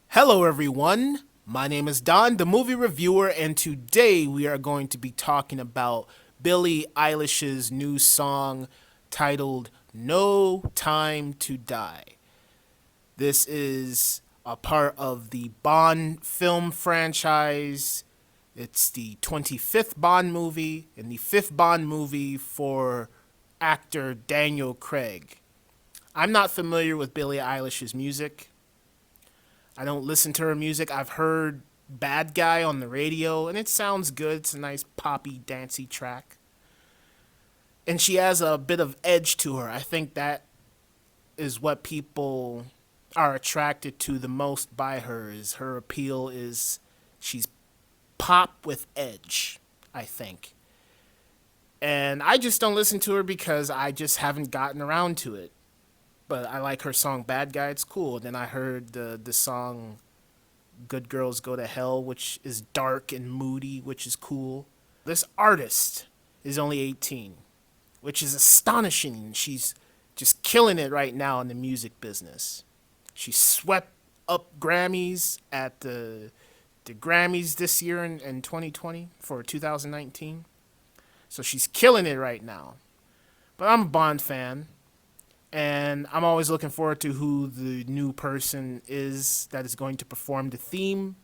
Hello, everyone. My name is Don, the movie reviewer, and today we are going to be talking about Billie Eilish's new song titled No Time to Die. This is a part of the Bond film franchise. It's the 25th Bond movie and the 5th Bond movie for actor Daniel Craig. I'm not familiar with Billie Eilish's music. I don't listen to her music. I've heard Bad Guy on the radio, and it sounds good. It's a nice poppy, dancey track. And she has a bit of edge to her. I think that is what people are attracted to the most by her. Is her appeal is she's pop with edge, I think. And I just don't listen to her because I just haven't gotten around to it. But I like her song Bad Guy. It's cool. Then I heard the song Good Girls Go to Hell, which is dark and moody, which is cool. This artist is only 18, which is astonishing. She's just killing it right now in the music business. She swept up Grammys at the Grammys this year in 2020 for 2019. So she's killing it right now. But I'm a Bond fan. And I'm always looking forward to who the new person is that is going to perform the theme.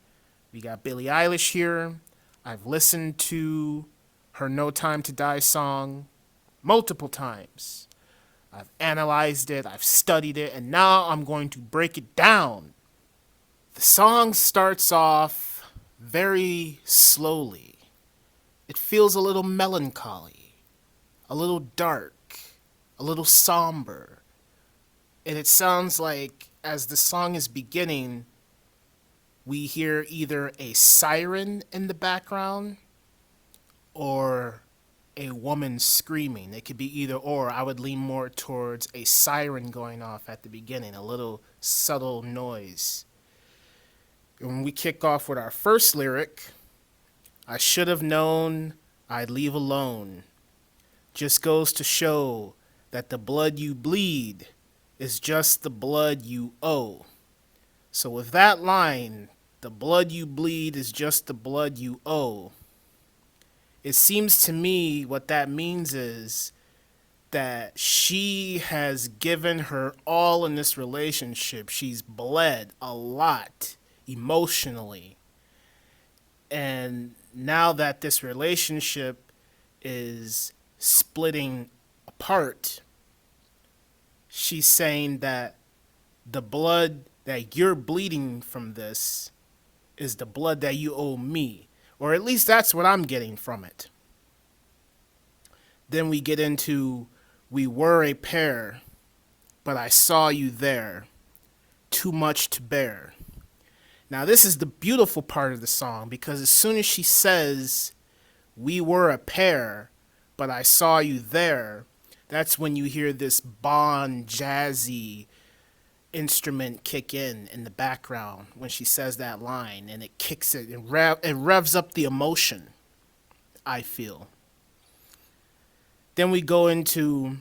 We got Billie Eilish here. I've listened to her No Time to Die song multiple times. I've analyzed it, I've studied it, and now I'm going to break it down. The song starts off very slowly. It feels a little melancholy, a little dark, a little somber. And it sounds like as the song is beginning, we hear either a siren in the background or a woman screaming. It could be either or. I would lean more towards a siren going off at the beginning, a little subtle noise. And when we kick off with our first lyric, I should have known I'd leave alone. Just goes to show that the blood you bleed is just the blood you owe. So with that line, the blood you bleed is just the blood you owe, it seems to me what that means is that she has given her all in this relationship. She's bled a lot emotionally. And now that this relationship is splitting apart, she's saying that the blood that you're bleeding from this is the blood that you owe me. Or at least that's what I'm getting from it. Then we get into, we were a pair, but I saw you there. Too much to bear. Now this is the beautiful part of the song, because as soon as she says, we were a pair, but I saw you there, that's when you hear this Bond jazzy instrument kick in the background when she says that line, and it kicks it, and it revs up the emotion, I feel. Then we go into,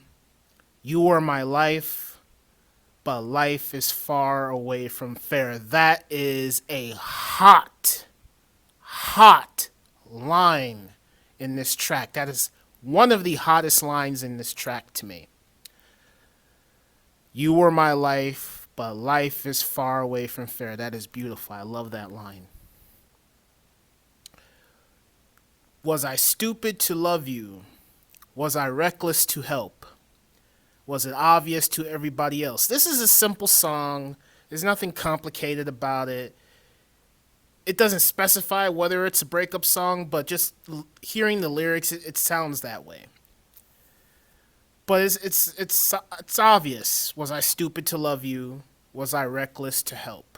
you were my life, but life is far away from fair. That is a hot line in this track. That is one of the hottest lines in this track to me. You were my life, but life is far away from fair. That is beautiful. I love that line. Was I stupid to love you? Was I reckless to help? Was it obvious to everybody else? This is a simple song. There's nothing complicated about it. It doesn't specify whether it's a breakup song, but just hearing the lyrics, it sounds that way. But it's obvious. Was I stupid to love you? Was I reckless to help?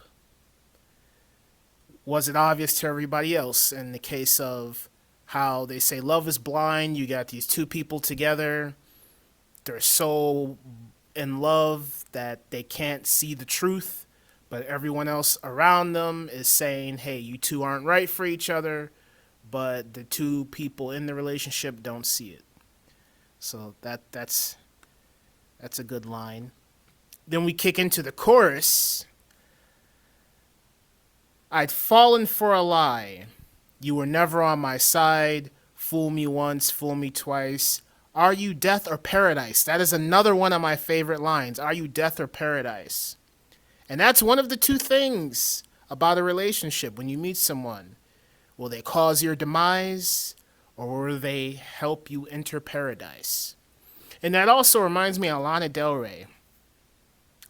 Was it obvious to everybody else? In the case of how they say love is blind, you got these two people together. They're so in love that they can't see the truth, but everyone else around them is saying, hey, you two aren't right for each other, but the two people in the relationship don't see it. So that's a good line. Then we kick into the chorus. I'd fallen for a lie. You were never on my side. Fool me once, fool me twice. Are you death or paradise? That is another one of my favorite lines. Are you death or paradise? And that's one of the two things about a relationship when you meet someone. Will they cause your demise or will they help you enter paradise? And that also reminds me of Lana Del Rey.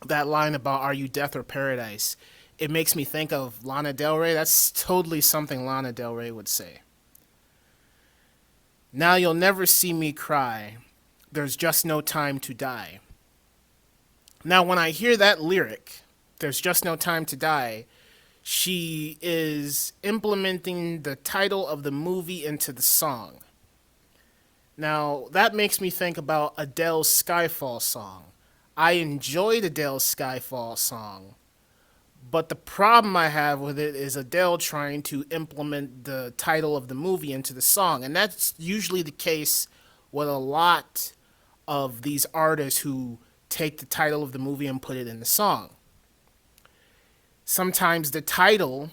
That line about are you death or paradise? It makes me think of Lana Del Rey. That's totally something Lana Del Rey would say. Now you'll never see me cry. There's just no time to die. Now when I hear that lyric, there's just no time to die, she is implementing the title of the movie into the song. Now, that makes me think about Adele's Skyfall song. I enjoyed Adele's Skyfall song, but the problem I have with it is Adele trying to implement the title of the movie into the song. And that's usually the case with a lot of these artists who take the title of the movie and put it in the song. Sometimes the title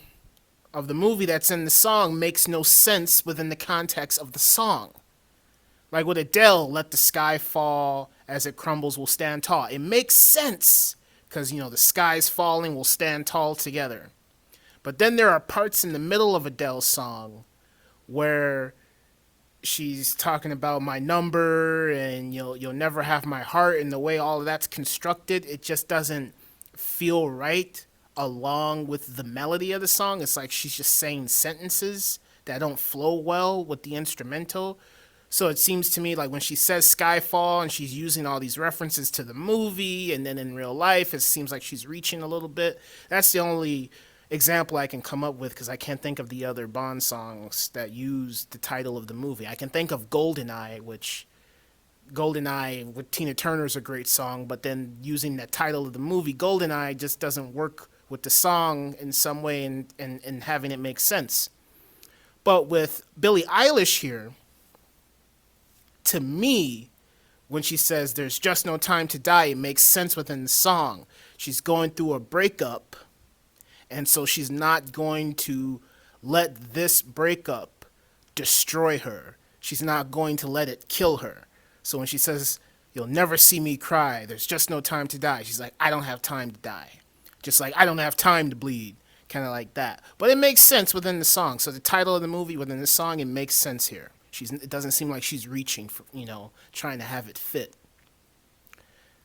of the movie that's in the song makes no sense within the context of the song. Like with Adele, Let the Sky Fall, As It Crumbles Will Stand Tall. It makes sense because, the sky's falling, we'll stand tall together. But then there are parts in the middle of Adele's song where she's talking about my number and you'll never have my heart, and the way all of that's constructed, it just doesn't feel right along with the melody of the song. It's like she's just saying sentences that don't flow well with the instrumental. So it seems to me like when she says Skyfall and she's using all these references to the movie, and then in real life it seems like she's reaching a little bit. That's the only example I can come up with because I can't think of the other Bond songs that use the title of the movie. I can think of GoldenEye, which GoldenEye with Tina Turner is a great song, but then using that title of the movie, GoldenEye, just doesn't work with the song in some way and having it make sense. But with Billie Eilish here, to me, when she says there's just no time to die, it makes sense within the song. She's going through a breakup, and so she's not going to let this breakup destroy her. She's not going to let it kill her. So when she says, you'll never see me cry, there's just no time to die, she's like, I don't have time to die. Just like, I don't have time to bleed. Kind of like that. But it makes sense within the song. So the title of the movie within the song, it makes sense here. It doesn't seem like she's reaching for, trying to have it fit.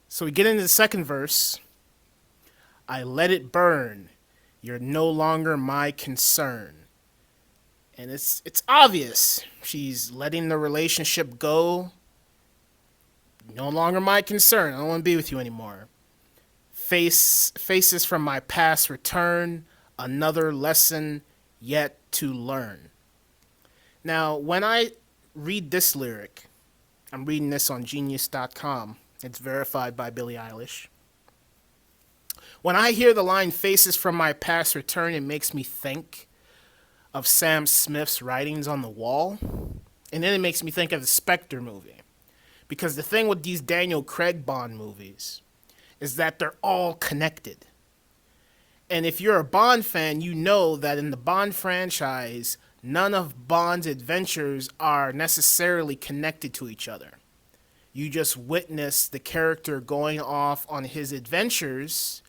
So we get into the second verse. I let it burn. You're no longer my concern. And it's obvious. She's letting the relationship go. No longer my concern. I don't want to be with you anymore. Faces from my past return. Another lesson yet to learn. Now, when I read this lyric, I'm reading this on Genius.com. It's verified by Billie Eilish. When I hear the line, faces from my past return, it makes me think of Sam Smith's Writings on the Wall. And then it makes me think of the Spectre movie. Because the thing with these Daniel Craig Bond movies is that they're all connected. And if you're a Bond fan, you know that in the Bond franchise, none of Bond's adventures are necessarily connected to each other. You just witness the character going off on his adventures,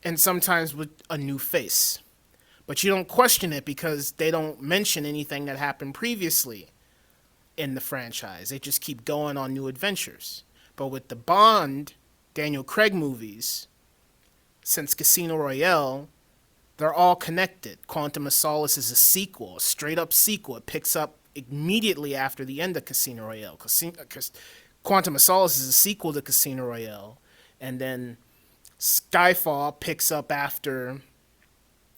and sometimes with a new face. But you don't question it because they don't mention anything that happened previously in the franchise. They just keep going on new adventures. But with the Bond, Daniel Craig movies, since Casino Royale, they're all connected. Quantum of Solace is a sequel, a straight-up sequel. It picks up immediately after the end of Casino Royale. Quantum of Solace is a sequel to Casino Royale. And then Skyfall picks up after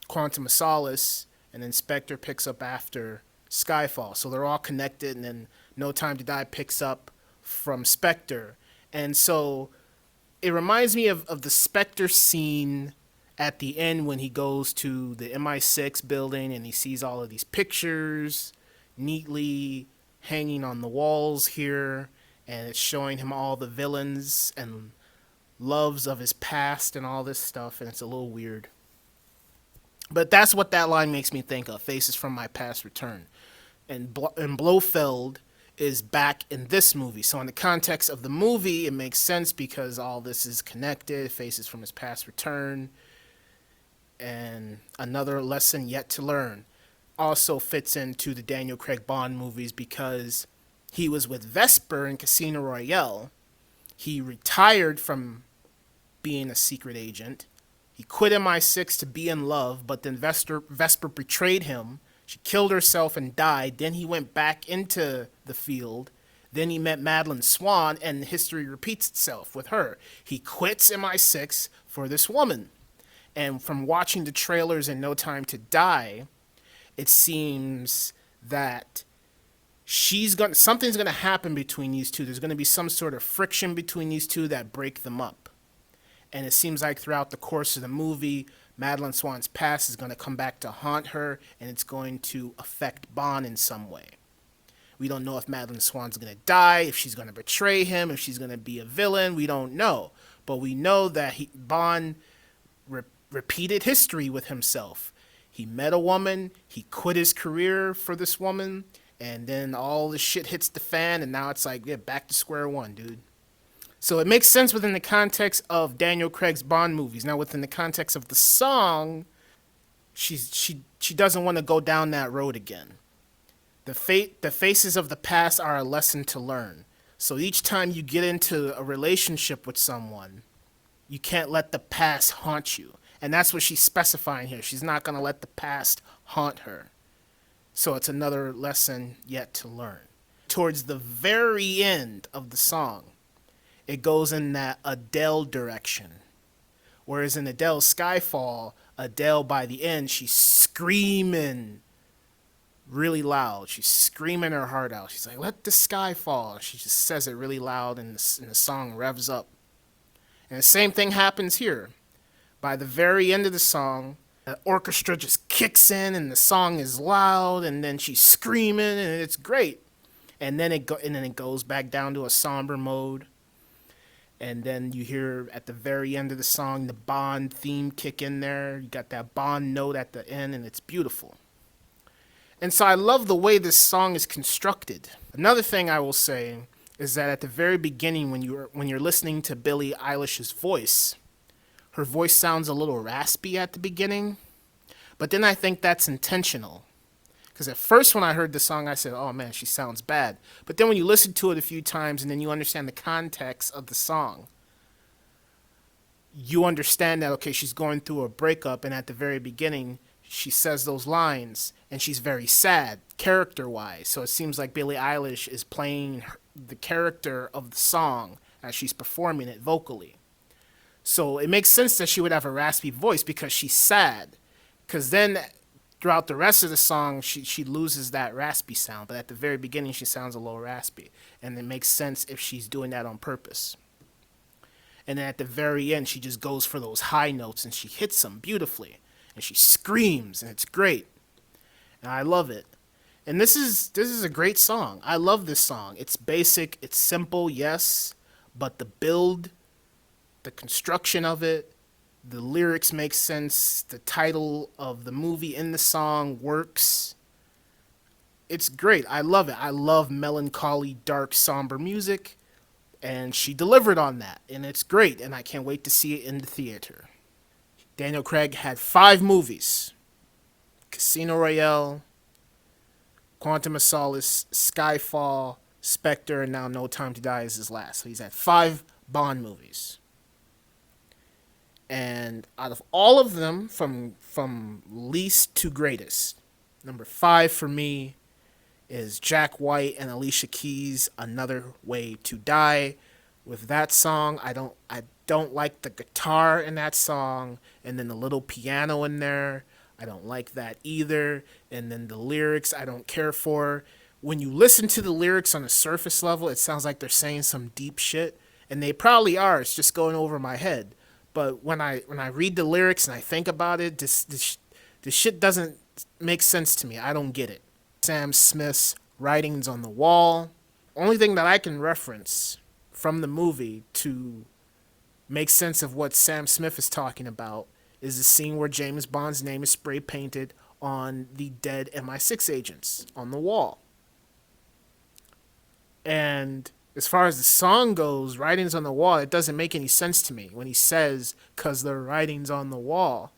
Quantum of Solace, and then Spectre picks up after Skyfall. So they're all connected, and then No Time to Die picks up from Spectre. And so it reminds me of the Spectre scene at the end when he goes to the MI6 building and he sees all of these pictures neatly hanging on the walls here. and it's showing him all the villains and loves of his past and all this stuff, and it's a little weird. But that's what that line makes me think of. Faces from my past return. And Blofeld is back in this movie. So in the context of the movie, it makes sense because all this is connected. Faces from his past return. And another lesson yet to learn. Also fits into the Daniel Craig Bond movies because he was with Vesper in Casino Royale. He retired from being a secret agent. He quit MI6 to be in love, but then Vesper betrayed him. She killed herself and died. Then he went back into the field. Then he met Madeline Swan, and history repeats itself with her. He quits MI6 for this woman. And from watching the trailers in No Time to Die, it seems that something's gonna happen between these two. There's gonna be some sort of friction between these two that break them up. And it seems like throughout the course of the movie, Madeline Swan's past is going to come back to haunt her, and it's going to affect Bond in some way. We don't know if Madeline Swan's going to die, if she's going to betray him, if she's going to be a villain. We don't know. But we know that Bond repeated history with himself. He met a woman, he quit his career for this woman, and then all the shit hits the fan, and now it's like, yeah, back to square one, dude. So it makes sense within the context of Daniel Craig's Bond movies. Now, within the context of the song, she doesn't want to go down that road again. The faces of the past are a lesson to learn. So each time you get into a relationship with someone, you can't let the past haunt you. And that's what she's specifying here. She's not going to let the past haunt her. So it's another lesson yet to learn. Towards the very end of the song, it goes in that Adele direction. Whereas in Adele's Skyfall, Adele by the end, she's screaming really loud. She's screaming her heart out. She's like, let the sky fall. She just says it really loud, and the song revs up. And the same thing happens here. By the very end of the song, the orchestra just kicks in, and the song is loud, and then she's screaming, and it's great. And then it goes back down to a somber mode. And then you hear at the very end of the song the Bond theme kick in there. You got that Bond note at the end, and it's beautiful. And so I love the way this song is constructed. Another thing I will say is that at the very beginning, when you're listening to Billie Eilish's voice, her voice sounds a little raspy at the beginning. But then I think that's intentional. Because at first when I heard the song, I said, oh man, she sounds bad. But then when you listen to it a few times and then you understand the context of the song, you understand that, okay, she's going through a breakup, and at the very beginning, she says those lines, and she's very sad, character-wise. So it seems like Billie Eilish is playing the character of the song as she's performing it vocally. So it makes sense that she would have a raspy voice because she's sad. Because then throughout the rest of the song, she loses that raspy sound. But at the very beginning, she sounds a little raspy. And it makes sense if she's doing that on purpose. And then at the very end, she just goes for those high notes, and she hits them beautifully. And she screams, and it's great. And I love it. And this is a great song. I love this song. It's basic, it's simple, yes. But the build, the construction of it, the lyrics make sense. The title of the movie in the song works. It's great. I love it. I love melancholy, dark, somber music. And she delivered on that. And it's great. And I can't wait to see it in the theater. Daniel Craig had 5 movies. Casino Royale, Quantum of Solace, Skyfall, Spectre, and now No Time to Die is his last. So he's had 5 Bond movies. And out of all of them, from least to greatest, number 5 for me is Jack White and Alicia Keys' Another Way to Die. With that song, I don't like the guitar in that song, and then the little piano in there. I don't like that either. And then the lyrics I don't care for. When you listen to the lyrics on a surface level, it sounds like they're saying some deep shit, and they probably are. It's just going over my head. But when I read the lyrics and I think about it, this shit doesn't make sense to me. I don't get it. Sam Smith's writings on the wall. only thing that I can reference from the movie to make sense of what Sam Smith is talking about is the scene where James Bond's name is spray painted on the dead MI6 agents on the wall. And as far as the song goes, Writings on the Wall, it doesn't make any sense to me when he says, "'cause the writings on the wall."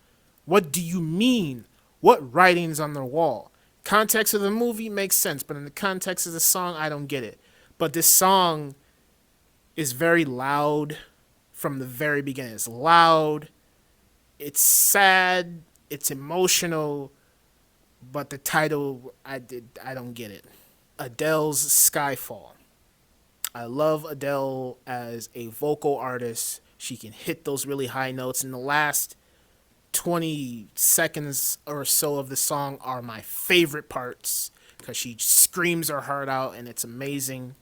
What do you mean? What writings on the wall? Context of the movie makes sense, but in the context of the song, I don't get it. But this song is very loud from the very beginning. It's loud, it's sad, it's emotional, but the title, I don't get it. Adele's Skyfall. I love Adele as a vocal artist. She can hit those really high notes. In the last 20 seconds or so of the song are my favorite parts because she screams her heart out and it's amazing.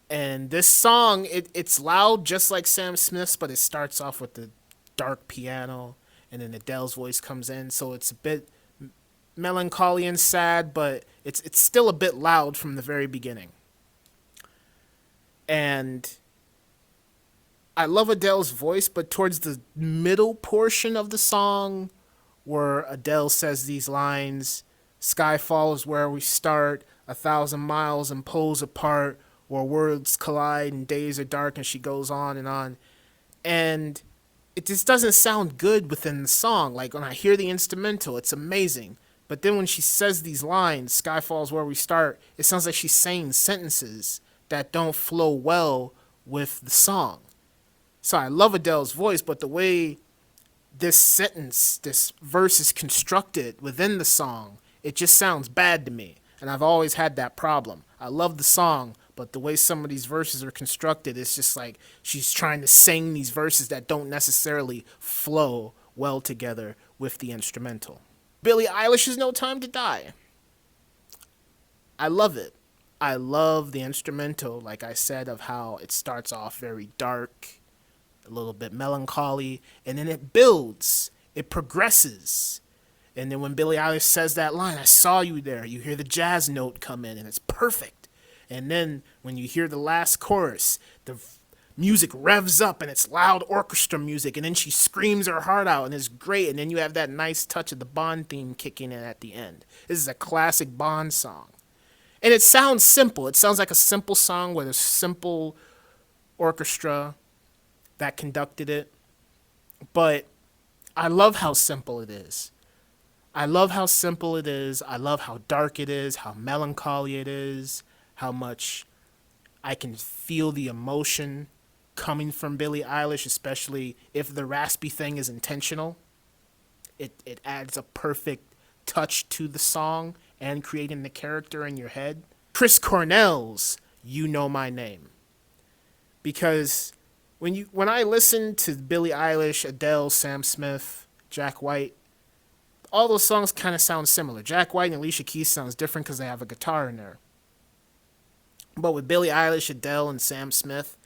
And this song, it's loud just like Sam Smith's, but it starts off with the dark piano and then Adele's voice comes in. So it's a bit melancholy and sad, but it's still a bit loud from the very beginning. And I love Adele's voice, but towards the middle portion of the song where Adele says these lines, "Skyfall is where we start, 1,000 miles and poles apart, where worlds collide and days are dark," and she goes on and on. And it just doesn't sound good within the song. Like when I hear the instrumental, it's amazing. But then when she says these lines, "Skyfall is where we start," it sounds like she's saying sentences that don't flow well with the song. So I love Adele's voice, but the way this sentence, this verse is constructed within the song, it just sounds bad to me. And I've always had that problem. I love the song, but the way some of these verses are constructed, it's just like she's trying to sing these verses that don't necessarily flow well together with the instrumental. Billie Eilish's No Time to Die. I love it. I love the instrumental, like I said, of how it starts off very dark, a little bit melancholy, and then it builds, it progresses. And then when Billie Eilish says that line, "I saw you there," you hear the jazz note come in, and it's perfect. And then when you hear the last chorus, the music revs up, and it's loud orchestra music, and then she screams her heart out, and it's great. And then you have that nice touch of the Bond theme kicking in at the end. This is a classic Bond song. And it sounds simple. It sounds like a simple song with a simple orchestra that conducted it. But I love how simple it is. I love how simple it is. I love how dark it is, how melancholy it is, how much I can feel the emotion coming from Billie Eilish, especially if the raspy thing is intentional. It adds a perfect touch to the song and creating the character in your head. Chris Cornell's "You Know My Name." Because when I listen to Billie Eilish, Adele, Sam Smith, Jack White, all those songs kind of sound similar. Jack White and Alicia Keys sounds different because they have a guitar in there. But with Billie Eilish, Adele, and Sam Smith,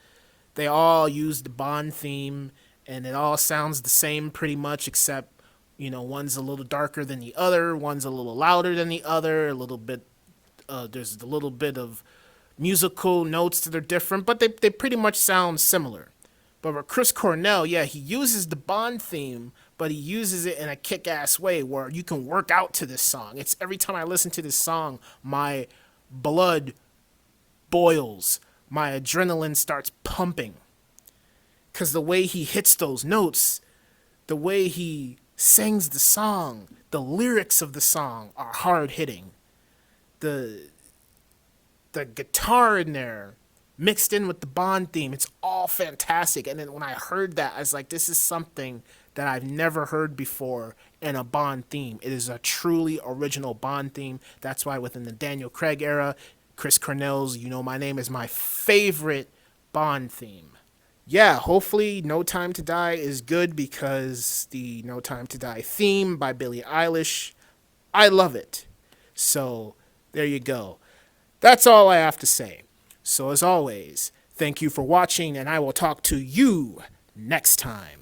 they all use the Bond theme, and it all sounds the same pretty much, except one's a little darker than the other, one's a little louder than the other, a little bit. There's a little bit of musical notes that are different, but they pretty much sound similar. But with Chris Cornell, yeah, he uses the Bond theme, but he uses it in a kick-ass way where you can work out to this song. It's every time I listen to this song, my blood boils, my adrenaline starts pumping. Because the way he hits those notes, the way he sings the song, the lyrics of the song are hard-hitting. The guitar in there mixed in with the Bond theme, it's all fantastic. And then when I heard that, I was like, this is something that I've never heard before in a Bond theme. It is a truly original Bond theme. That's why within the Daniel Craig era, Chris Cornell's "You Know My Name" is my favorite Bond theme. Yeah, hopefully No Time to Die is good, because the No Time to Die theme by Billie Eilish, I love it. So there you go. That's all I have to say. So as always, thank you for watching, and I will talk to you next time.